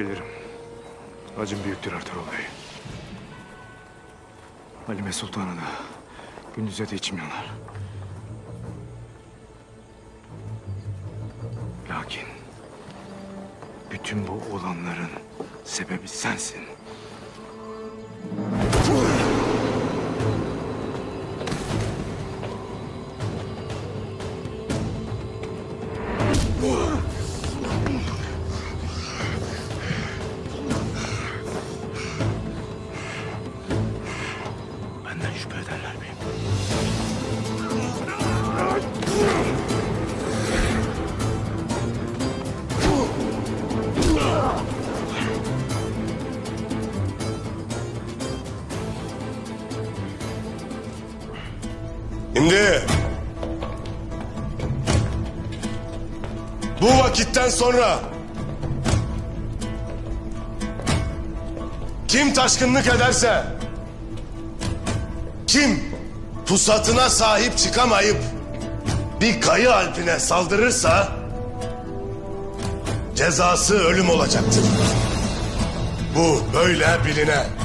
Bilirim. Acım büyüktür Ertuğrul Bey. Halime Sultan'a da, Gündüz'e de içim yanar. Lakin bütün bu olanların sebebi sensin. Benden şüphe ederler miyim? Şimdi bu vakitten sonra kim taşkınlık ederse, kim pusatına sahip çıkamayıp bir kayı alpine saldırırsa cezası ölüm olacaktır. Bu böyle biline.